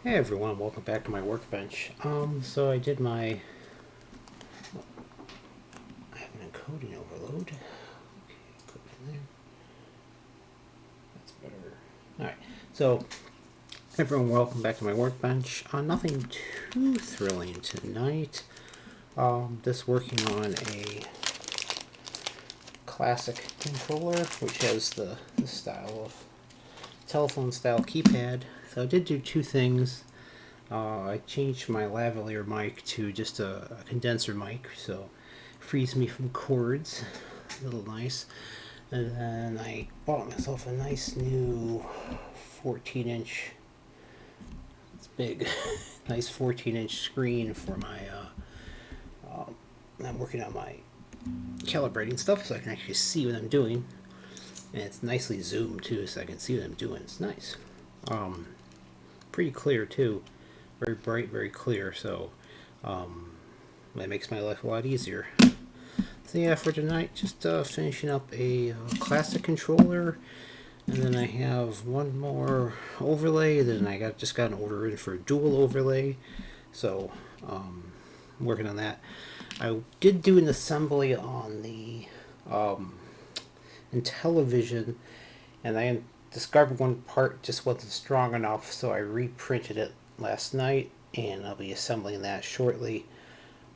Hey everyone, welcome back to my workbench. So I did my I have an encoding overload. Okay, put it in there. That's better. Alright, so everyone, welcome back to my workbench. Nothing too thrilling tonight. Just working on a classic controller, which has the style of telephone style keypad. So I did do two things. I changed my lavalier mic to just a condenser mic, so it frees me from cords. A little nice. And then I bought myself a nice new 14-inch. It's big. Nice 14-inch screen for my. I'm working on my calibrating stuff, so I can actually see what I'm doing. And it's nicely zoomed too, so I can see what I'm doing. It's nice. Pretty clear too. Very bright, very clear, so that makes my life a lot easier. So yeah, for tonight, just finishing up a classic controller, and then I have one more overlay. Then I just got an order in for a dual overlay, so I'm working on that. I did do an assembly on the Intellivision, and I discovered one part just wasn't strong enough, so I reprinted it last night, and I'll be assembling that shortly.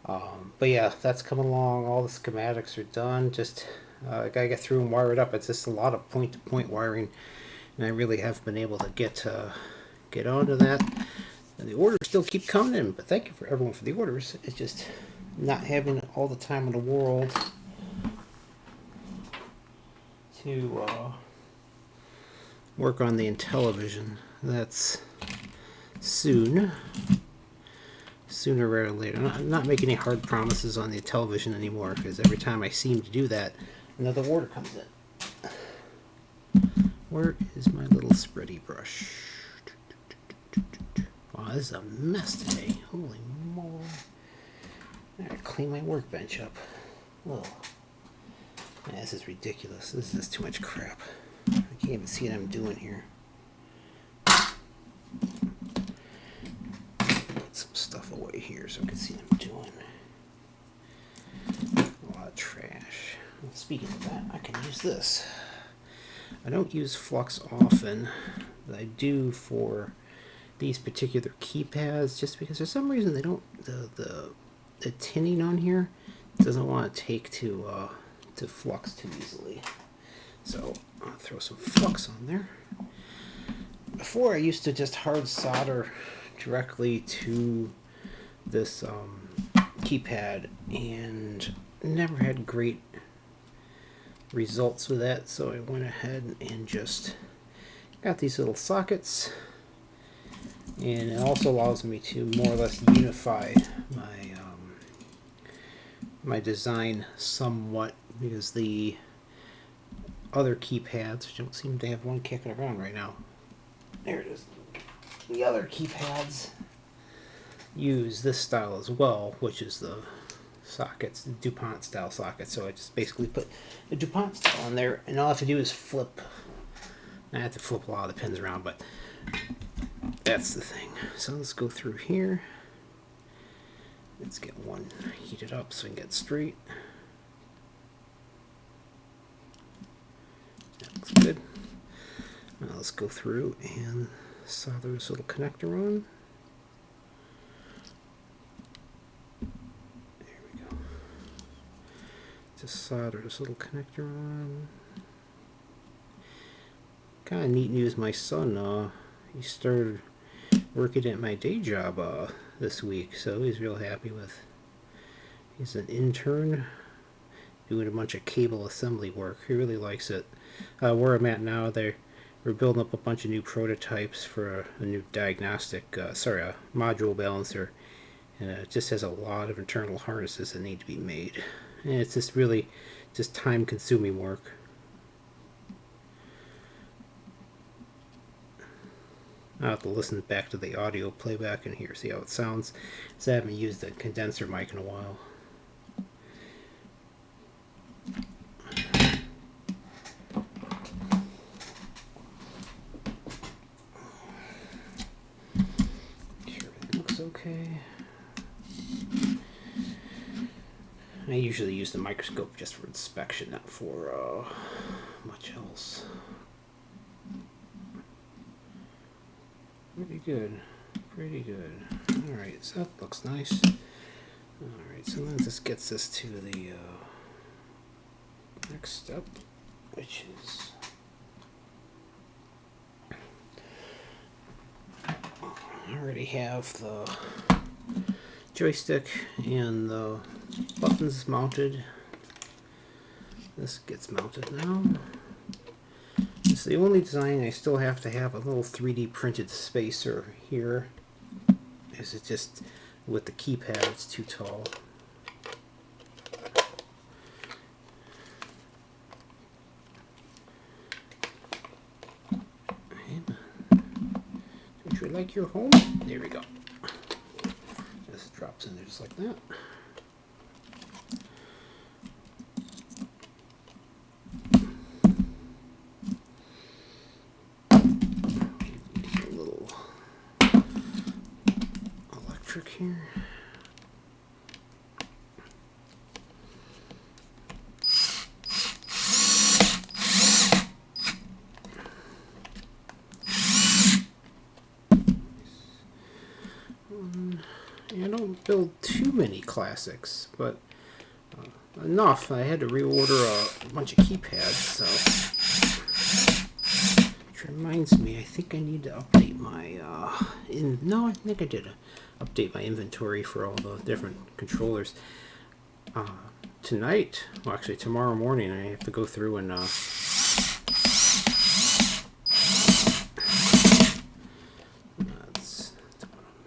But yeah, that's coming along. All the schematics are done. Just I gotta get through and wire it up. It's just a lot of point-to-point wiring, and I really haven't been able to get onto that. And the orders still keep coming in, but thank you for everyone for the orders. It's just not having all the time in the world to work on the Intellivision. That's soon. Sooner rather than later. I'm not making any hard promises on the television anymore, because every time I seem to do that, another order comes in. Where is my little spready brush? Wow, this is a mess today. Holy moly. I gotta clean my workbench up. Ugh. Man, this is ridiculous. This is too much crap. I can't even see what I'm doing here. Some stuff away here so I can see what I'm doing. A lot of trash. Well, speaking of that, I can use this. I don't use flux often, but I do for these particular keypads, just because for some reason they don't the tinning on here doesn't want to take to flux too easily. So I'll throw some flux on there. Before I used to just hard solder directly to this keypad and never had great results with that, so I went ahead and just got these little sockets, and it also allows me to more or less unify my design somewhat, because the other keypads, which don't seem to have one kicking around right now, there it is, the other keypads use this style as well, which is the sockets, the DuPont style sockets. So I just basically put the DuPont style on there, and all I have to do is flip. I have to flip a lot of the pins around, but that's the thing. So let's go through here. Let's get one heated up so we can get straight. That looks good. Now let's go through and solder this little connector on. There we go. Just solder this little connector on. Kind of neat news. My son, he started working at my day job this week, so he's real happy with. He's an intern doing a bunch of cable assembly work. He really likes it. Where I'm at now, we're building up a bunch of new prototypes for a new diagnostic, a module balancer, and it just has a lot of internal harnesses that need to be made, and it's just really just time-consuming work. I'll have to listen back to the audio playback and hear, see how it sounds, because I haven't used a condenser mic in a while. okay. I usually use the microscope just for inspection, not for much else. Pretty good. Pretty good. Alright, so that looks nice. Alright, so then this gets us to the next step, which is I already have the joystick and the buttons mounted. This gets mounted now. It's the only design I still have to have a little 3D printed spacer here. Is it just with the keypad it's too tall. Don't you like your home? There we go. Just drops in there just like that. A little electric here. I don't build too many classics, but enough. I had to reorder a bunch of keypads, so. Which reminds me, I think I need to update my. No, I think I did update my inventory for all the different controllers. Tonight, well, actually tomorrow morning, I have to go through and.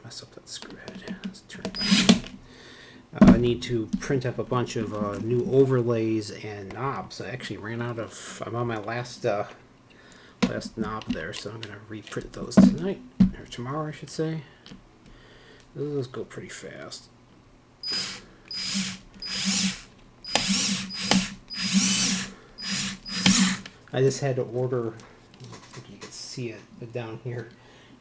Mess up that screw head. Let's turn it back. I need to print up a bunch of new overlays and knobs. I actually ran out of. I'm on my last knob there, so I'm gonna reprint those tonight or tomorrow, I should say. Those go pretty fast. I just had to order. I think you can see it down here.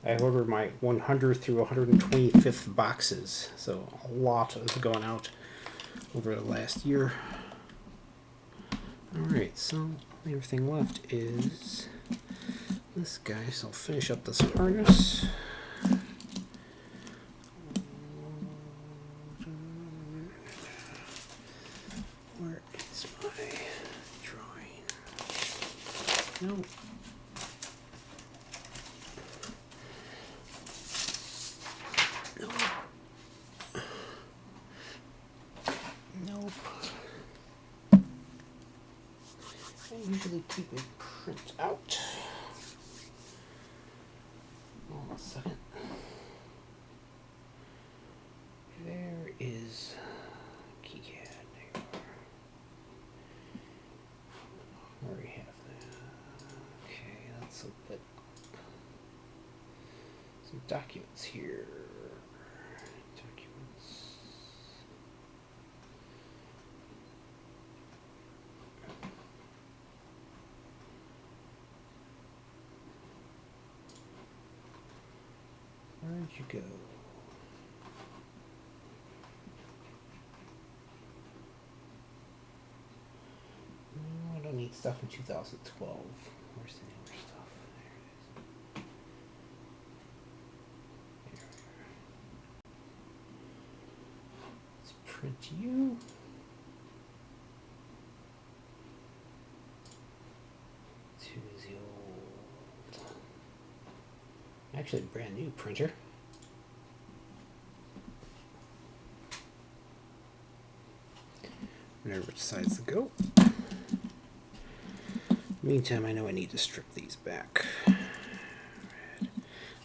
I ordered my 100th through 125th boxes, so a lot has gone out over the last year. Alright, so the only thing left is this guy, so I'll finish up this harness. Where is my drawing? No. Nope. I usually keep a print out. Hold on a second. There is keycad. There you are. I already have that. Okay, that's a bit. Some documents here. Where'd you go? No, I don't need stuff in 2012. Where's the newer stuff? There it is. There we are. Let's print you. To the old. Actually, brand new printer. Whenever it decides to go. Meantime, I know I need to strip these back. I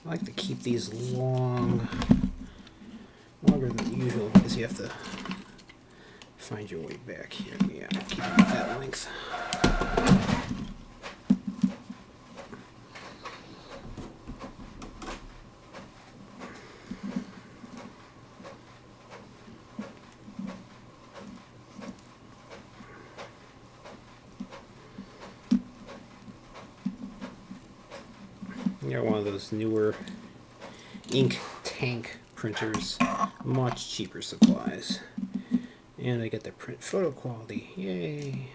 like to keep these longer than usual because you have to find your way back here. Yeah, keep it at that length. Got one of those newer ink tank printers, much cheaper supplies. And I get the print photo quality. Yay!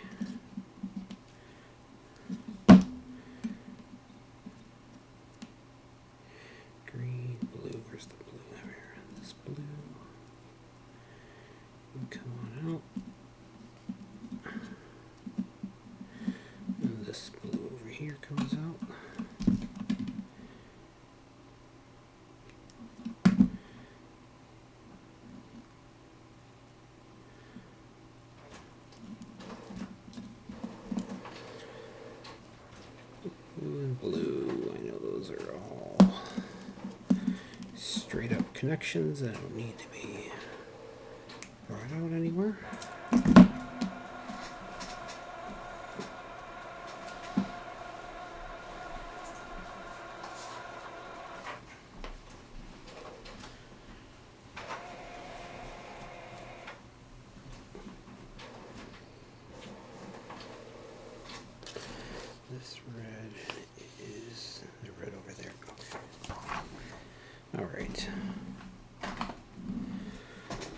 Green, blue. Where's the blue? Over here. This blue. Come on out. And this blue over here comes out. Blue and blue. I know those are all straight up connections that don't need to be brought out anywhere. This red is the red over there. Okay. All right.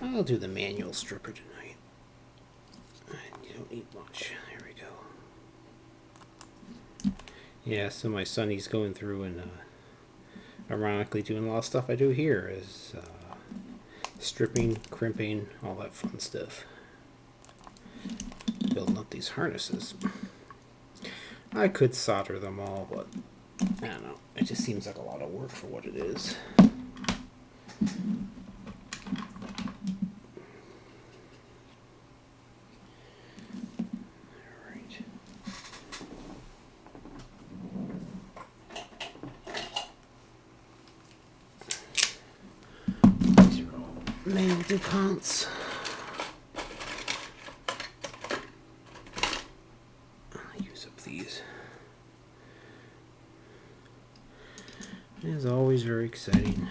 I'll do the manual stripper tonight. You don't need much. There we go. Yeah, so my son, he's going through and ironically doing a lot of stuff I do here is stripping, crimping, all that fun stuff. Building up these harnesses. I could solder them all, but I don't know. It just seems like a lot of work for what it is. Alright. These are all manual DuPonts. These. It's always very exciting.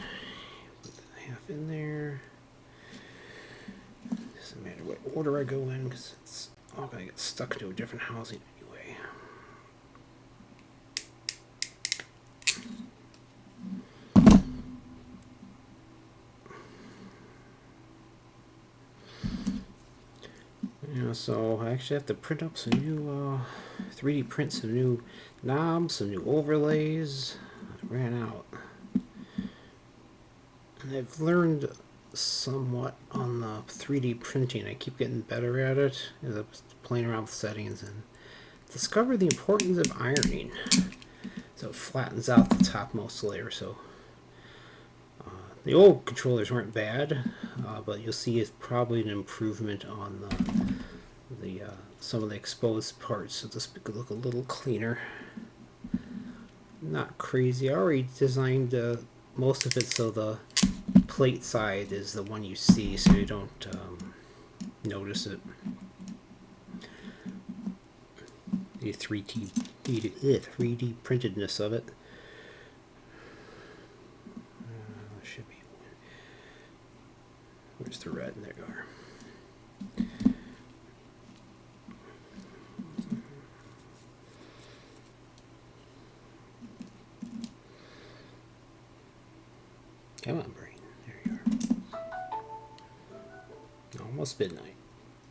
Put the half in there. Doesn't matter what order I go in because it's all gonna get stuck into a different housing anyway. Yeah, so I actually have to print up some new 3D print some new knobs, some new overlays. I ran out. And I've learned somewhat on the 3D printing. I keep getting better at it as I'm playing around with settings and discover the importance of ironing. So it flattens out the topmost layer. So the old controllers weren't bad, but you'll see it's probably an improvement on the some of the exposed parts, so this could look a little cleaner. Not crazy. I already designed most of it so the plate side is the one you see, so you don't notice it. The 3D printedness of it. Should be. Where's the red? There you are. Come on, brain. There you are. Almost midnight.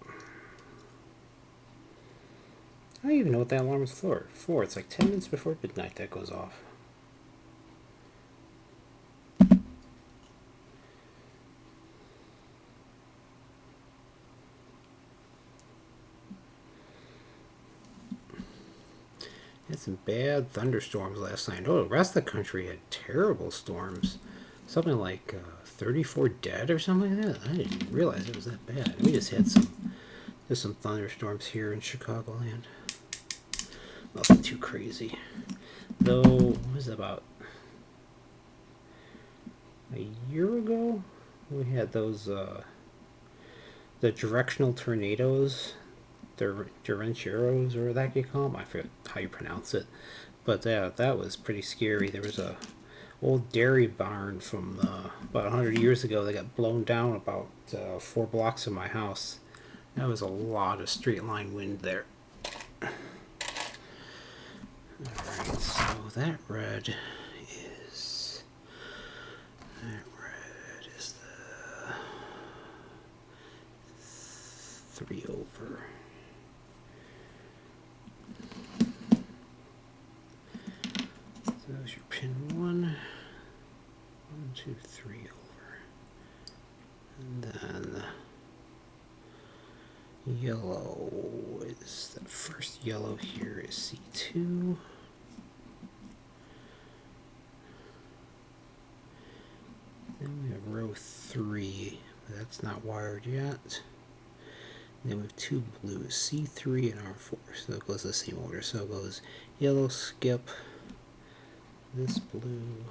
I don't even know what that alarm is for. It's like 10 minutes before midnight that goes off. Had some bad thunderstorms last night. Oh, the rest of the country had terrible storms. Something like 34 dead or something like that. I didn't realize it was that bad. We just had some thunderstorms here in Chicagoland. Nothing too crazy. Though, what was it, about a year ago? We had those, the directional tornadoes. Derencheros, or that you call them. I forget how you pronounce it. But that was pretty scary. There was a old dairy barn from about 100 years ago that got blown down about 4 blocks from my house. That was a lot of straight line wind there. Alright, so that red is 3 over. So there's your pin 1. 1, 2, 3 over. And then yellow is, that first yellow here is C2. Then we have row 3, but that's not wired yet. And then we have 2 blues, C3 and R4, so it goes the same order. So it goes yellow, skip, this blue,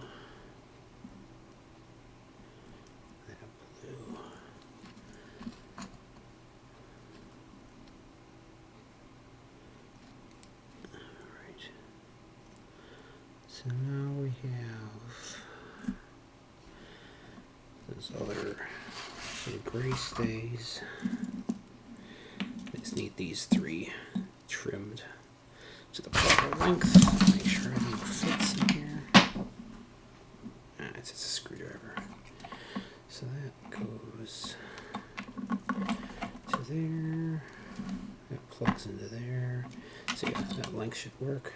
that blue. Alright. So now we have those other, so the gray stays. I just need these 3 trimmed to the proper length. Make sure everything fits in here. It's just a screwdriver. So that goes to there. That plugs into there. So yeah, that length should work.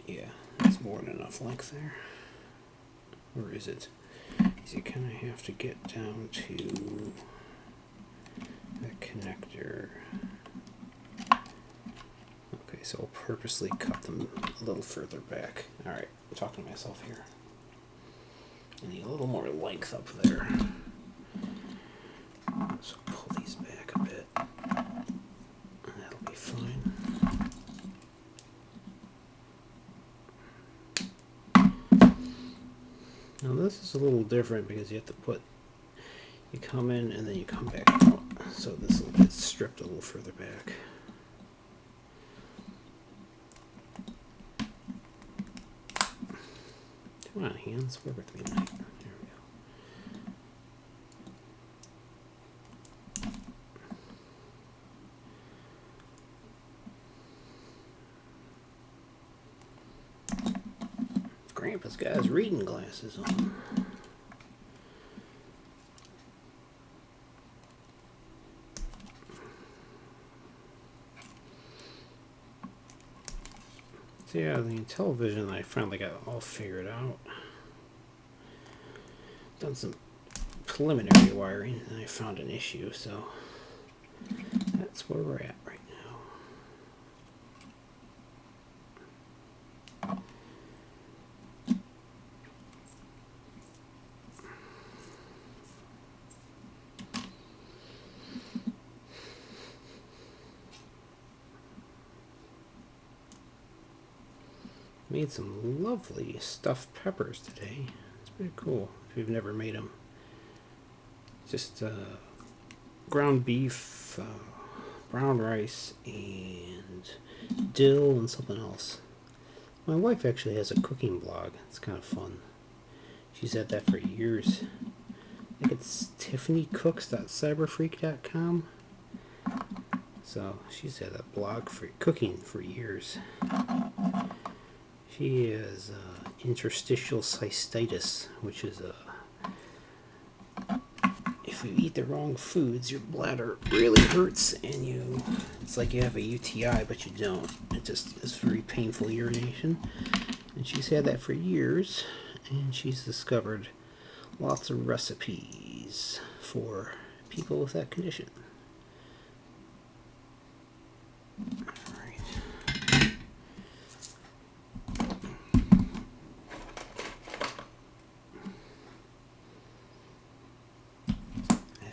Yeah, that's more than enough length there. Or is it? Because you kind of have to get down to that connector. Okay, so I'll purposely cut them a little further back. Alright, I'm talking to myself here. I need a little more length up there. So pull these back a bit. And that'll be fine. Now this is a little different because you have to put, you come in and then you come back out. So this will get stripped a little further back. Come on, hands, work with me tonight. There we go. Grandpa's got his reading glasses on. So yeah, the television I finally got all figured out. Done some preliminary wiring and I found an issue, so that's where we're at right now. Made some lovely stuffed peppers today. It's pretty cool if you've never made them. Just ground beef, brown rice, and dill and something else. My wife actually has a cooking blog. It's kind of fun. She's had that for years. I think it's tiffanycooks.cyberfreak.com. So she's had a blog for cooking for years. She has interstitial cystitis, which is if you eat the wrong foods, your bladder really hurts, and it's like you have a UTI, but you don't. It just is very painful urination. And she's had that for years, and she's discovered lots of recipes for people with that condition.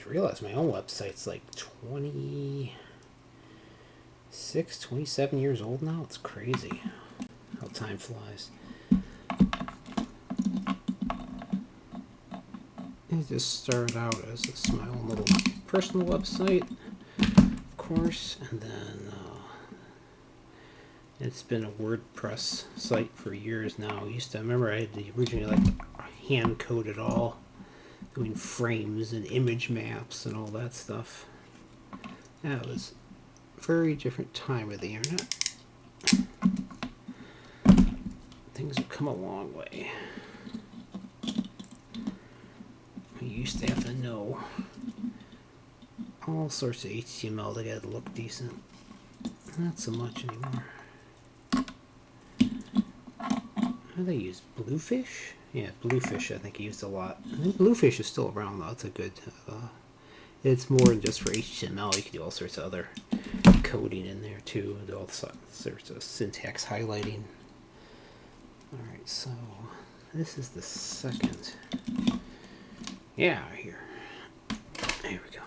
Realize my own website's like 27 years old now. It's crazy how time flies. It just started out as my own little personal website, of course, and then it's been a WordPress site for years now. I remember I had to originally hand code it all, doing frames and image maps and all that stuff. That was a very different time of the internet. Things have come a long way. We used to have to know all sorts of HTML to get it to look decent. Not so much anymore. How do they use Bluefish? Yeah, Bluefish I think I used a lot. I think Bluefish is still around though. It's a good. It's more than just for HTML. You can do all sorts of other coding in there too. Do all sorts of syntax highlighting. All right, so this is the second. Yeah, here. There we go.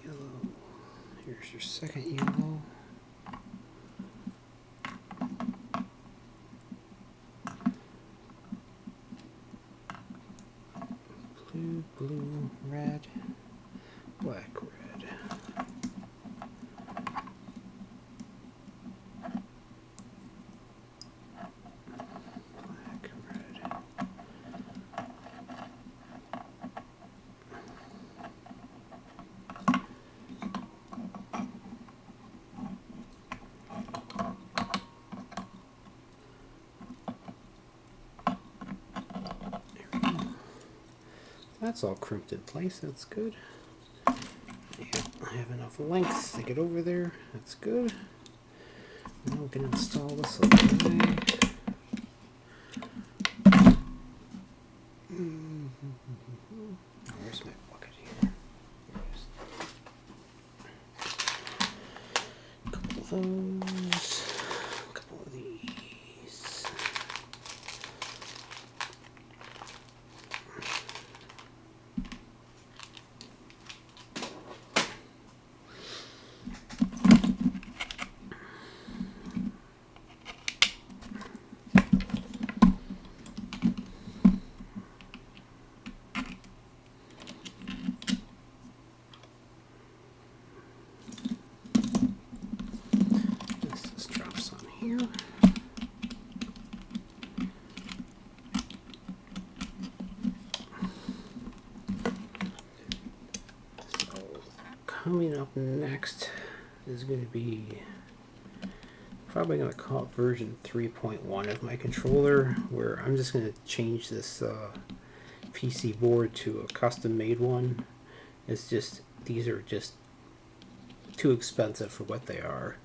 Yellow. Here's your second yellow. Blue, blue, red, black, red. Black, red. That's all crimped in place. That's good. Yeah, I have enough length to get over there. That's good. Now we can install this away. Where's my bucket here? A couple of those. A couple of these. Here. So coming up next is going to be probably going to call it version 3.1 of my controller, where I'm just going to change this PC board to a custom made one. It's just, these are just too expensive for what they are.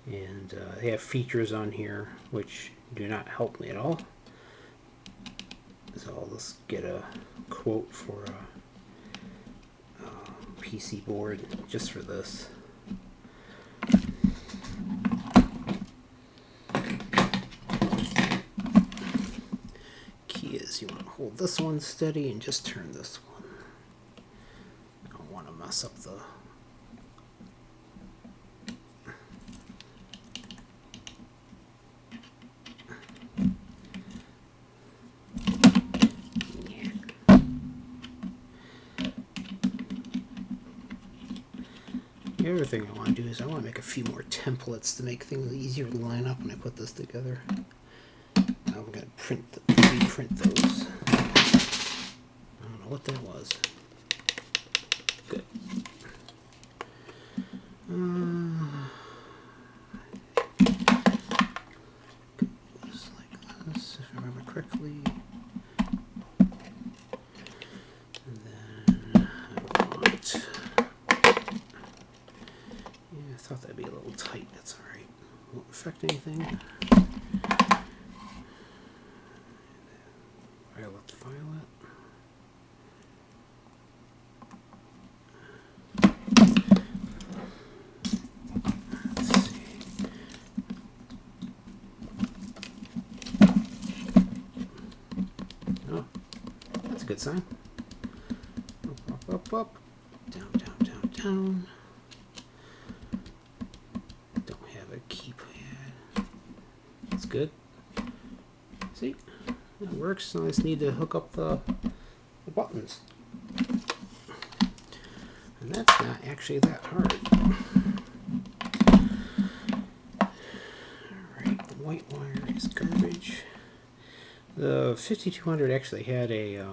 And they have features on here which do not help me at all. So I'll just get a quote for a PC board just for this. Key is you want to hold this one steady and just turn this one. I don't want to mess up the The other thing I want to do is I want to make a few more templates to make things easier to line up when I put this together. I'm going to reprint those. I don't know what that was. Good. Goes like this, if I remember correctly. And then I want... I thought that'd be a little tight. That's all right. Won't affect anything. Violet, violet. Let's see. Oh, that's a good sign. Up, up, up, up. Down, down, down, down. Good. See, that works. I just need to hook up the buttons, and that's not actually that hard. Alright, the white wire is garbage. The 5200 actually had a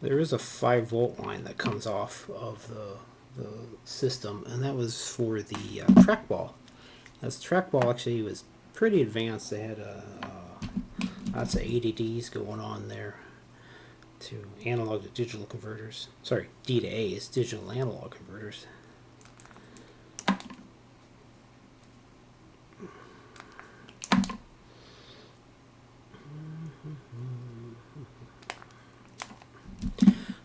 there is a 5-volt line that comes off of the system, and that was for the trackball. This trackball actually was pretty advanced. They had lots of ADDs going on there to analog to digital converters. Sorry, D to A is digital analog converters.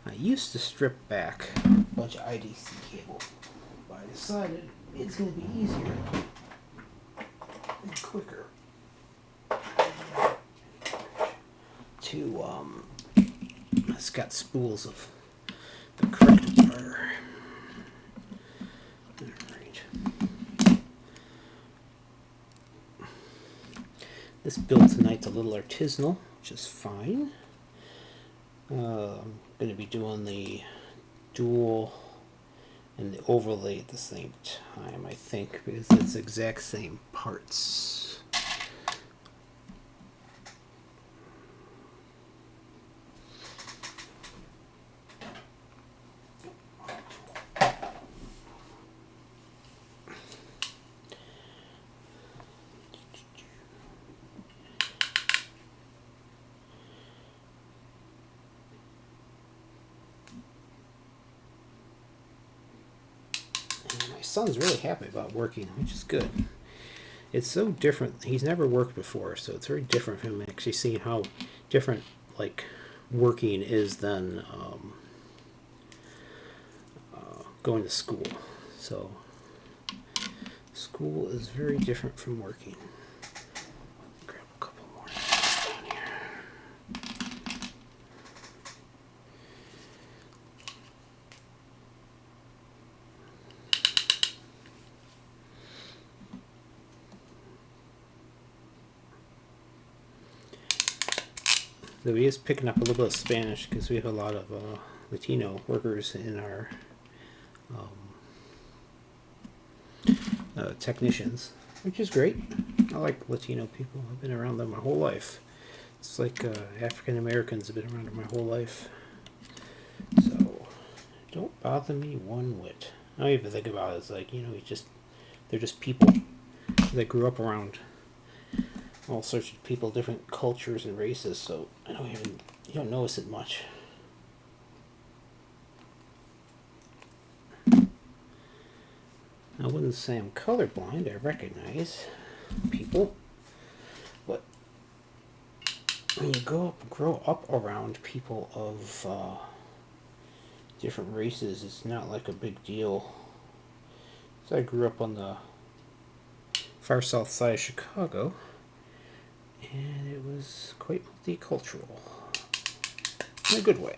I used to strip back a bunch of IDC cable, but I decided it's going to be easier and quicker to it's got spools of the correct wire. Alright. This build tonight's a little artisanal, which is fine. I'm going to be doing the dual and the overlay at the same time, I think, because it's exact same parts. My son's really happy about working, which is good. It's so different. He's never worked before, so it's very different from him actually seeing how different like working is than going to school. So school is very different from working. Grab a couple more down here. So he is picking up a little bit of Spanish because we have a lot of Latino workers in our technicians, which is great. I like Latino people. I've been around them my whole life. It's like African Americans have been around my whole life. So don't bother me one whit. I don't even think about it. It's like, you know, they're just people that grew up around all sorts of people, different cultures and races, so you don't notice it much. I wouldn't say I'm colorblind. I recognize people, but when you grow up around people of different races, it's not like a big deal. So I grew up on the far south side of Chicago, and it was quite multicultural in a good way.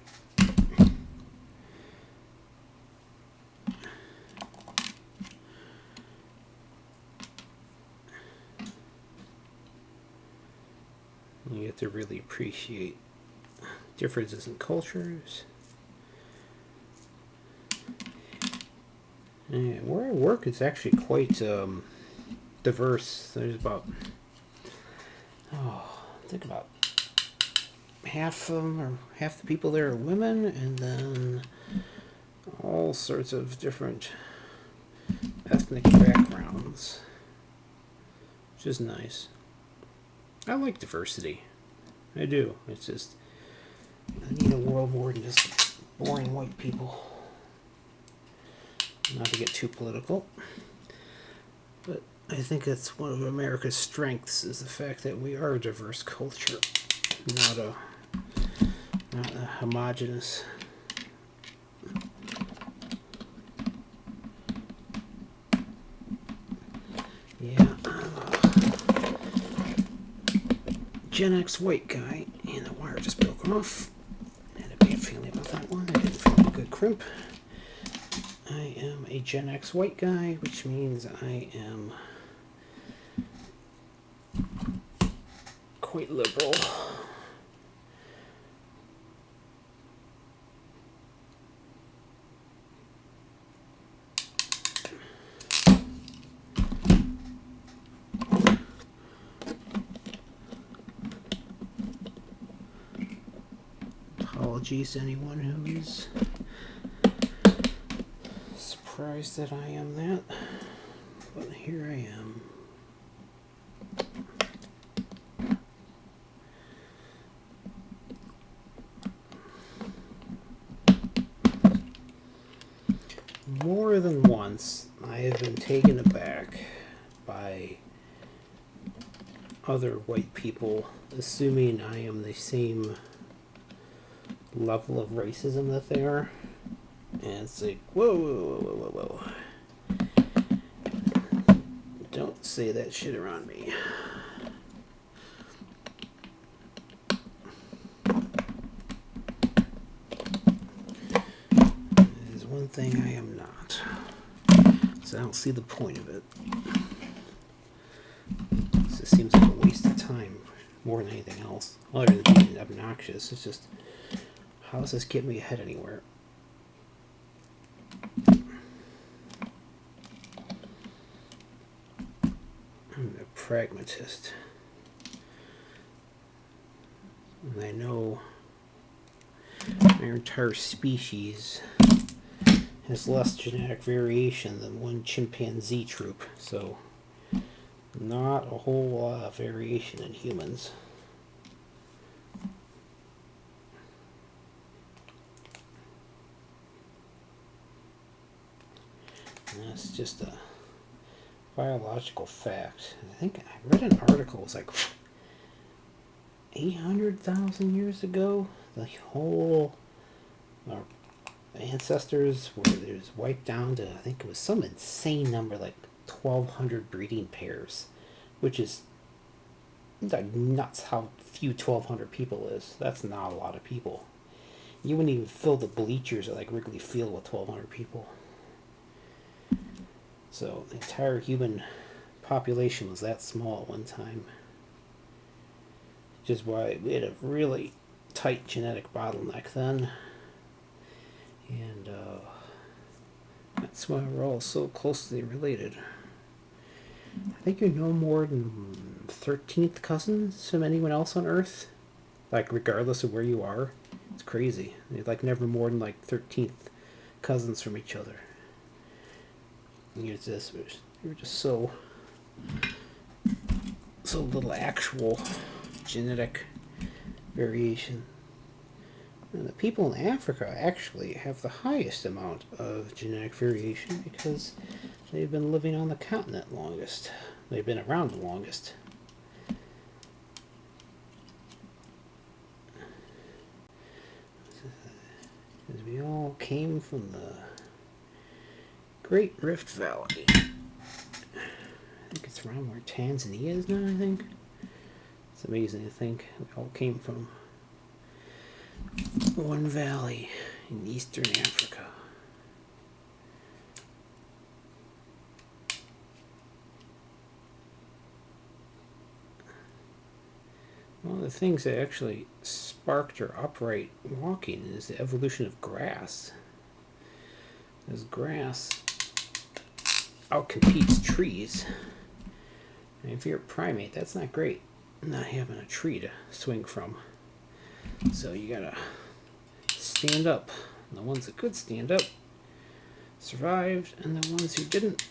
You get to really appreciate differences in cultures. And where I work is actually quite diverse. There's about I think about half of them, or half the people there are women, and then all sorts of different ethnic backgrounds, which is nice. I like diversity. I do. It's just, I need a world more than just boring white people. Not to get too political, but I think that's one of America's strengths, is the fact that we are a diverse culture, not a homogenous. Yeah, Gen X white guy, and the wire just broke off. I had a bad feeling about that one. I didn't feel a good crimp. I am a Gen X white guy, which means I am quite liberal. Apologies to anyone who's surprised that I am that, but here I am. more than once, I have been taken aback by other white people assuming I am the same level of racism that they are. And it's like, whoa, whoa, whoa, whoa, whoa. Don't say that shit around me. There's one thing I am not. So I don't see the point of it. This just seems like a waste of time more than anything else. Other than being obnoxious, it's just, how does this get me ahead anywhere? I'm a pragmatist. And I know our entire species has less genetic variation than one chimpanzee troop, so not a whole lot of variation in humans. And that's just a biological fact. I think I read an article, it was like 800,000 years ago, the whole our ancestors were wiped down to, I think it was some insane number, like 1,200 breeding pairs, which is like nuts how few 1,200 people is. That's not a lot of people. You wouldn't even fill the bleachers at like Wrigley Field with 1,200 people. So the entire human population was that small at one time. Which is why we had a really tight genetic bottleneck then. And that's why we're all so closely related. I think you're no more than 13th cousins from anyone else on Earth. Like, regardless of where you are. It's crazy. You're like never more than like 13th cousins from each other. And you're just so little actual genetic variation. And the people in Africa actually have the highest amount of genetic variation because they've been living on the continent longest. They've been around the longest. Because we all came from the Great Rift Valley. I think it's around where Tanzania is now, I think. It's amazing to think we all came from one valley in eastern Africa. One of the things that actually sparked our upright walking is the evolution of grass. As grass outcompetes trees. And if you're a primate, that's not great. Not having a tree to swing from. So you gotta stand up. And the ones that could stand up survived, and the ones who didn't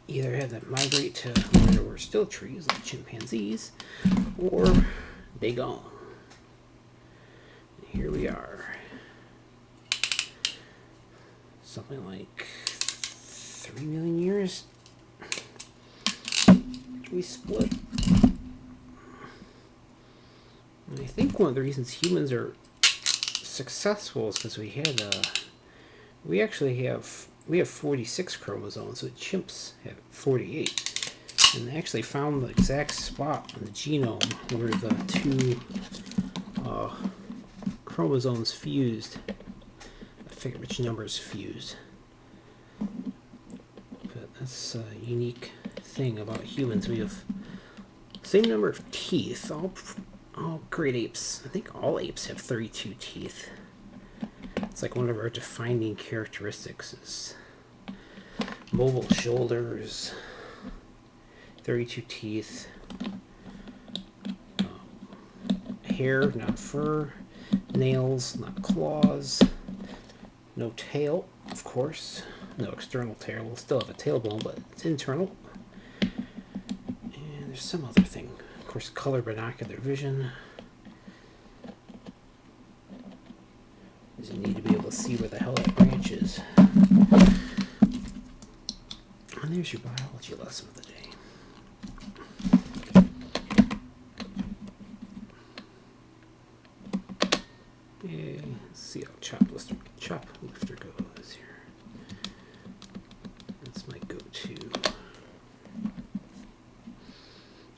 either had to migrate to where there were still trees, like chimpanzees, or they gone. And here we are. Something like 3 million years. We split. And I think one of the reasons humans are successful is because we have 46 chromosomes, so chimps have 48. And they actually found the exact spot on the genome where the two chromosomes fused. I forget which numbers fused. But that's a unique thing about humans. We have the same number of teeth. All great apes, I think all apes have 32 teeth. It's like one of our defining characteristics is mobile shoulders, 32 teeth, hair, not fur, nails, not claws, no tail, of course, no external tail. We'll still have a tailbone, but it's internal. And there's some other thing. Of course, color binocular vision. You need to be able to see where the hell that branch is. Here's your biology lesson of the day. Yeah, let's see how chop lifter goes here. That's my go-to.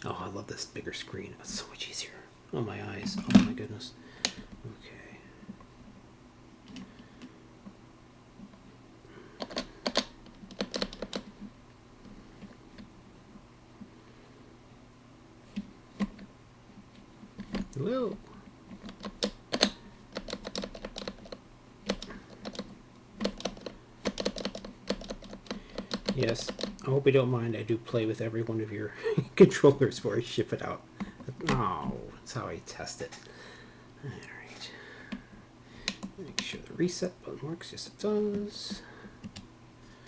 Oh, I love this bigger screen. It's so much easier on my eyes. Oh my goodness. Okay. Whoa. Yes, I hope you don't mind. I do play with every one of your controllers before I ship it out. Oh, that's how I test it. Alright. Make sure the reset button works. Yes, it does.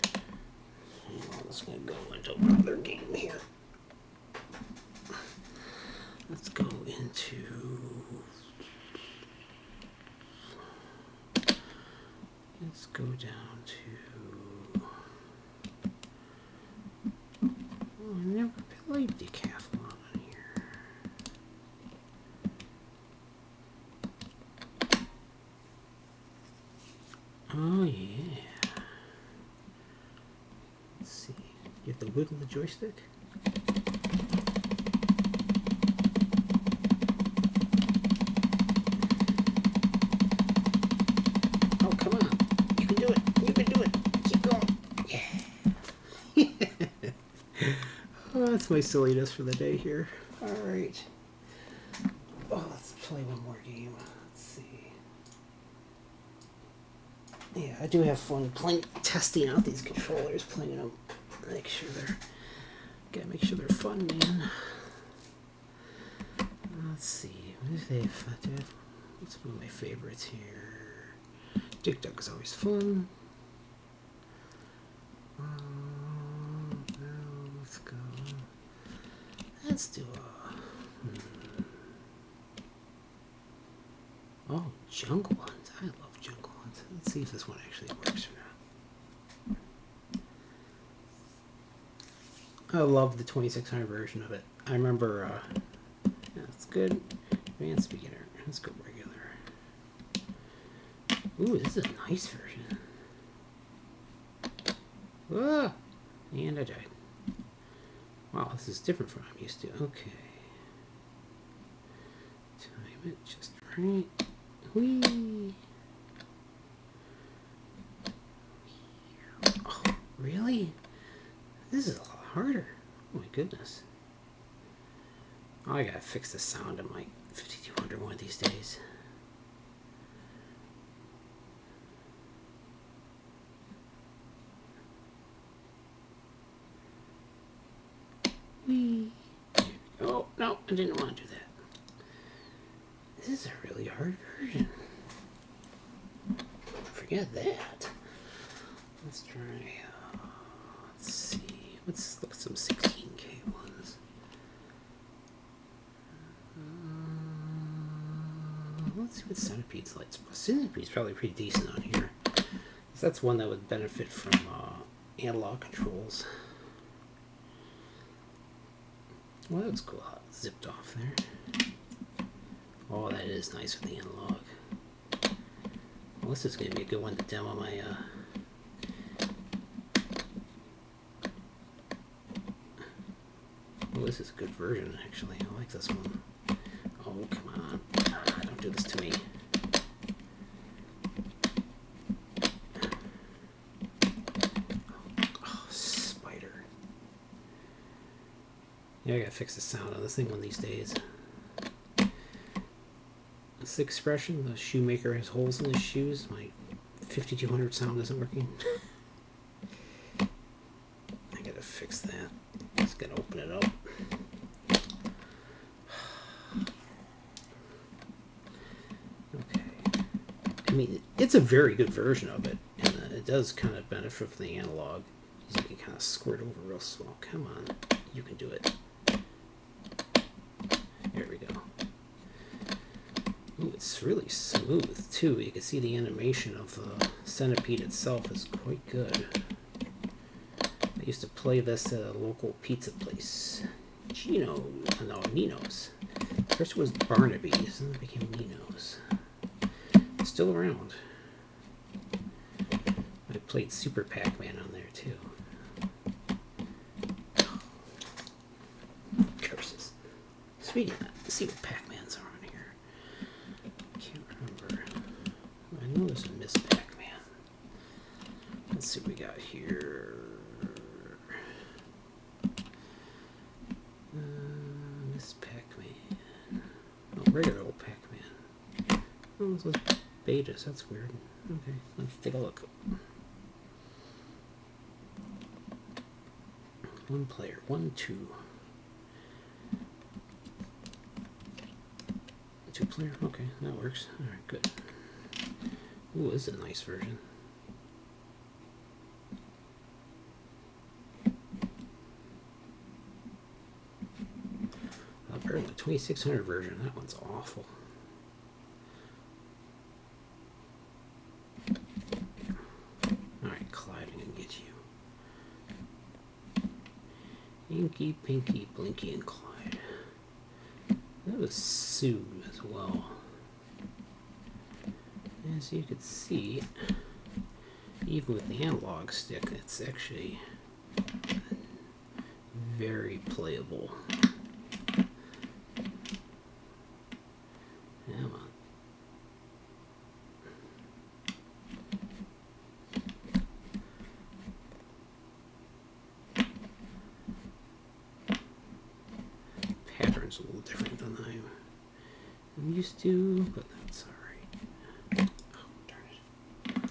I'm just going to go into another game here. Let's go into... Let's go down to... Oh, I never played decathlon on here. Oh, yeah. Let's see. You have to wiggle the joystick? Oh, come on. You can do it. You can do it. Keep going. Yeah. Oh, that's my silliness for the day here. Alright. Oh, let's play one more game. Let's see. Yeah, I do have fun testing out these controllers, playing them. Make sure they're fun, man. Let's see. What's one of my favorites here? Dick Duck is always fun. Let's go. Let's do Oh, Jungle Hunt. I love Jungle Hunt. Let's see if this one actually works or not. I love the 2600 version of it. I remember, yeah, it's good. Advanced beginner. Let's go regular. Ooh, this is a nice version. Ah! And I died. Wow, this is different from what I'm used to. Okay. Time it just right. Whee! Oh, really? This is a lot harder. Oh my goodness. Oh, I gotta fix the sound of my 5200 one of these days. Whee! Oh, no, I didn't want to do that. This is a really hard version. Forget that. Let's try, let's see. Let's look at some 16K ones. Let's see what Centipede's like. Centipede's probably pretty decent on here. That's one that would benefit from analog controls. Well, that was cool how it zipped off there. Oh, that is nice with the analog. Well, this is going to be a good one to demo my oh, this is a good version, actually. I like this one. Oh, come on. Ah, don't do this to me. Oh, spider. Yeah, I gotta fix the sound on this thing one of these days. This expression, the shoemaker has holes in his shoes. My 5200 sound isn't working. I gotta fix that. Just gotta open it up. Okay. I mean, it's a very good version of it, and it does kind of benefit from the analog. You can kind of squirt over real slow. Come on, you can do it. There we go. Ooh, it's really smooth too. You can see the animation of the centipede itself is quite good. I used to play this at a local pizza place. Nino's. First it was Barnaby's, and then it became Nino's. Still around. I played Super Pac-Man on there too. Curses. Speaking of that, let's see what Pac-Mans are on here. I can't remember. I know there's a Miss Pac-Man. Let's see what we got here. Miss Pac-Man. Oh, regular old Pac-Man. Oh, those betas. That's weird. Okay, let's take a look. One player. 1, 2. 2 player. Okay, that works. All right, good. Ooh, this is a nice version. Better than the 2600 version. That one's awful. Alright, Clyde, I'm gonna get you. Inky, Pinky, Blinky, and Clyde. That was Sue as well. As you can see, even with the analog stick, it's actually very playable. Come on. Pattern's a little different than I'm used to, but that's alright. Oh, darn it.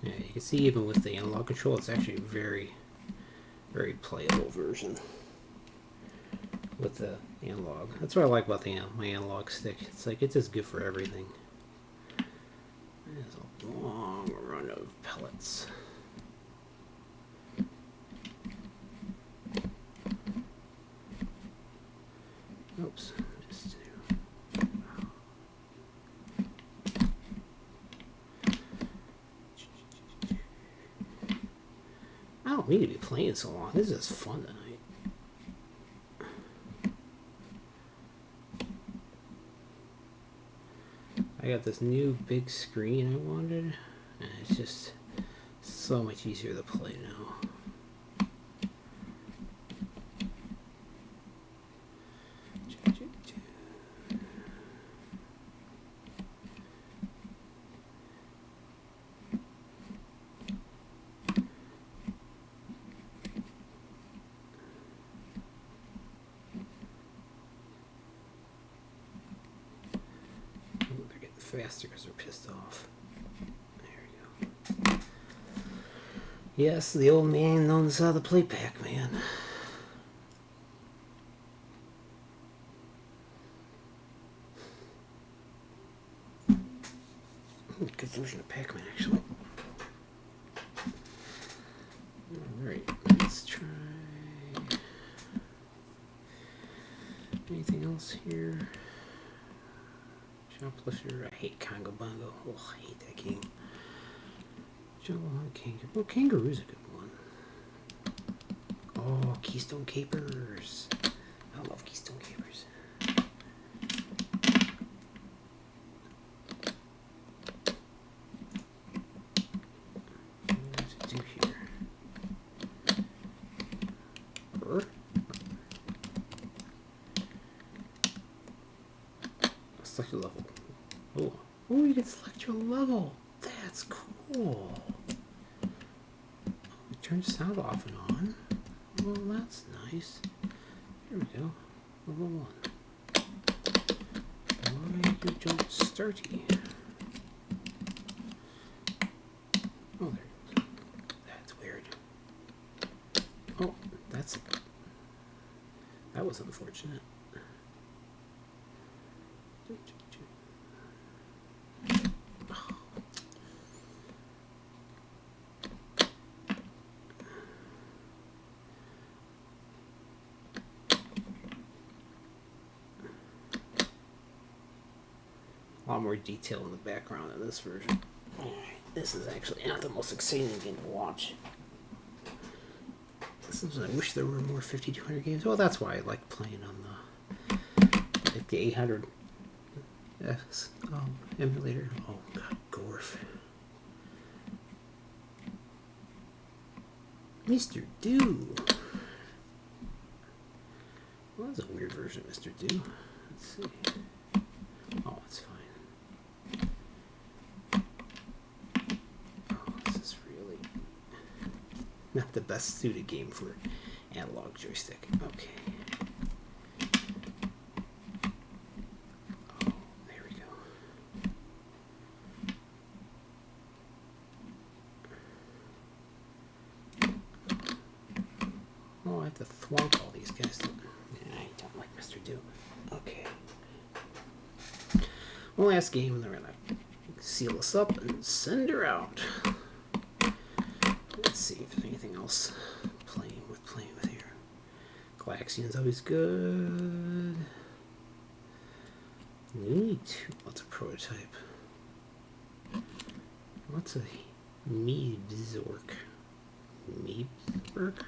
Yeah, you can see even with the analog control, it's actually very playable version with the analog. That's what I like about my analog stick. It's like it's just good for everything. There's a long run of pellets. Oops, missed two. I don't need to be playing so long. This is just fun tonight. I got this new big screen I wanted, and it's just so much easier to play now. Faster because they're pissed off. There we go. Yes, the old man knows how to play Pac-Man. Good version of Pac-Man, actually. Alright, let's try... anything else here? Shoplifter, I hate Congo Bongo. Oh, I hate that game. Jungle Hunt Kangaroo. Oh, Kangaroo's a good one. Oh, Keystone Capers. I love Keystone Capers. What to do here? Select your level. Oh, you can select your level. That's cool. We turn sound off and on. Well, that's nice. Here we go. Level 1. Why you don't starty? Oh, there it goes. That's weird. Oh, that was unfortunate. A lot more detail in the background in this version. Alright, this is actually not the most exciting game to watch. I wish there were more 5200 games. Well, that's why I like playing on the 800 X emulator. Oh god, Gorf. Mr. Do. Well, that's a weird version of Mr. Do. Let's see. Oh, it's fine. Oh, this is really not the best suited game for analog joystick. Okay. Oh, there we go. Oh, I have to thwomp all these guys. Yeah, I don't like Mr. Do. Okay. One last game, and then we're gonna seal this up and send her out. Let's see if there's anything else playing with here. Galaxian's always good. Looney Tunes. What's a prototype? What's a Meebzork? Meebzork?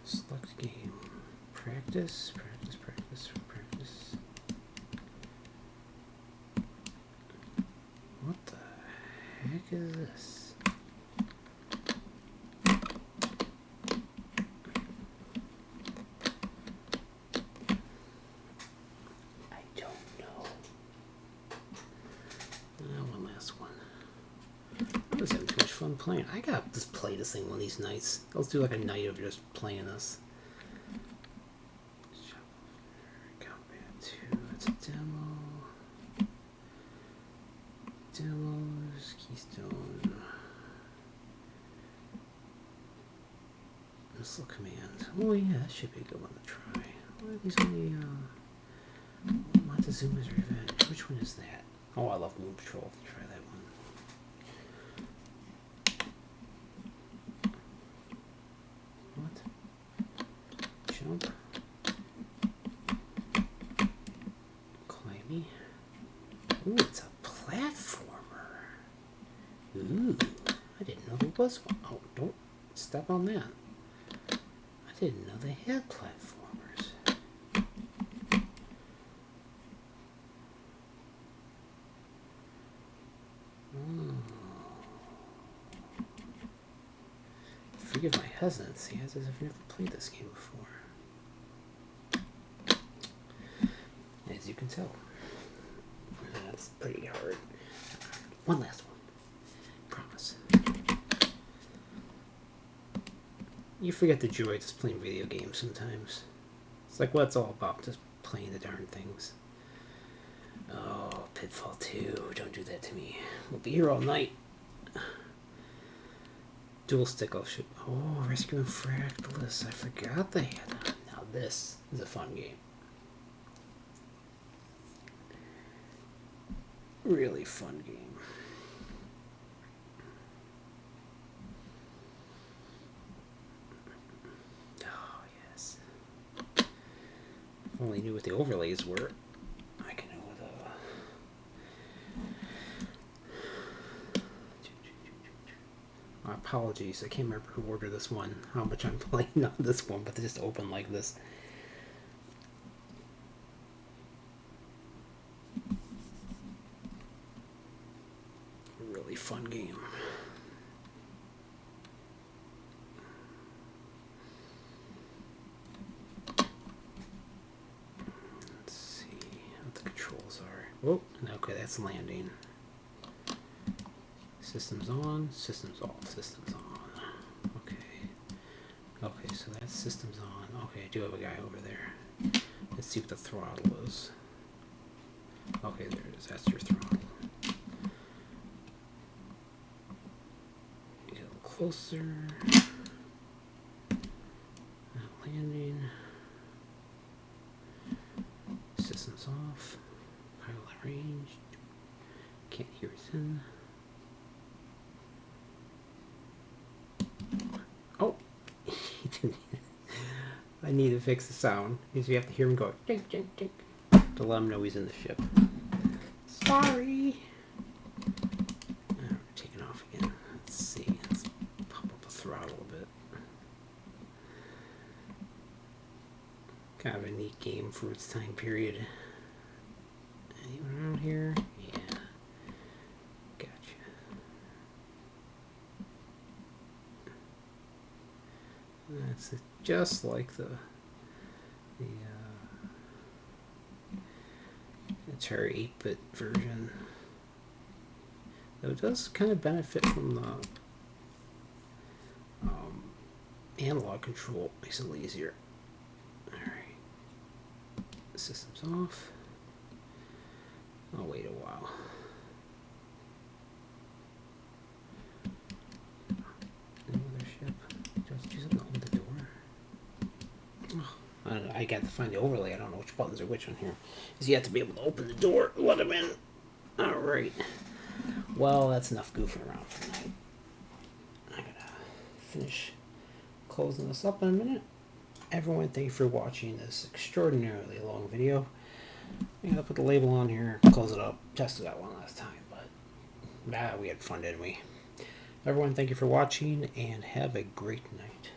Select game. Practice. What the heck is this? I don't know. One last one. I was having too much fun playing. I gotta just play this thing one of these nights. Let's do like a night of just playing this. Combat 2, it's a demo. Demos, Keystone. Missile Command. Oh yeah, that should be a good one to try. Why are these only, Montezuma's Revenge. Which one is that? Oh, I love Moon Patrol. Try that one. What? Jump. Climby. Ooh, it's a platformer. Ooh, I didn't know there was one. Oh, don't step on that. I didn't know they had platformers. Oh. Forgive my hesitancy, as if I've never played this game before. As you can tell. That's pretty hard. One last one. Promise. You forget the joy of just playing video games sometimes. It's like what it's all about, just playing the darn things. Oh, Pitfall 2. Don't do that to me. We'll be here all night. Dual stick. Oh, Rescue and Fractalus. I forgot they had that. Now this is a fun game. Really fun game. Oh, yes. If I only knew what the overlays were, I can know what apologies, I can't remember who ordered this one, how much I'm playing on this one, but they just open like this. Really fun game. Let's see what the controls are. Oh, okay, that's landing. Systems on, systems off, systems on. Okay. Okay, so that's systems on. Okay, I do have a guy over there. Let's see what the throttle is. Okay, there it is. That's your throttle. Get a little closer. Landing. Systems off. Pilot range. Can't hear it in. I need to fix the sound because you have to hear him go tink tink tink to let him know he's in the ship. Sorry. We're taking off again. Let's see. Let's pump up the throttle a bit. Kind of a neat game for its time period. Anyone around here? Yeah. Gotcha. That's just like the Atari 8-bit version. Though it does kind of benefit from the analog control. Makes it a little easier. Alright. System's off. I'll wait a while. Another ship. Just do something to open the door. Oh, I got to find the overlay. I don't know which buttons are which on here. Because you have to be able to open the door, let them in. Alright. Well, that's enough goofing around for tonight. I'm going to finish closing this up in a minute. Everyone, thank you for watching this extraordinarily long video. I'm going to put the label on here, close it up, tested that one last time, but we had fun, didn't we? Everyone, thank you for watching, and have a great night.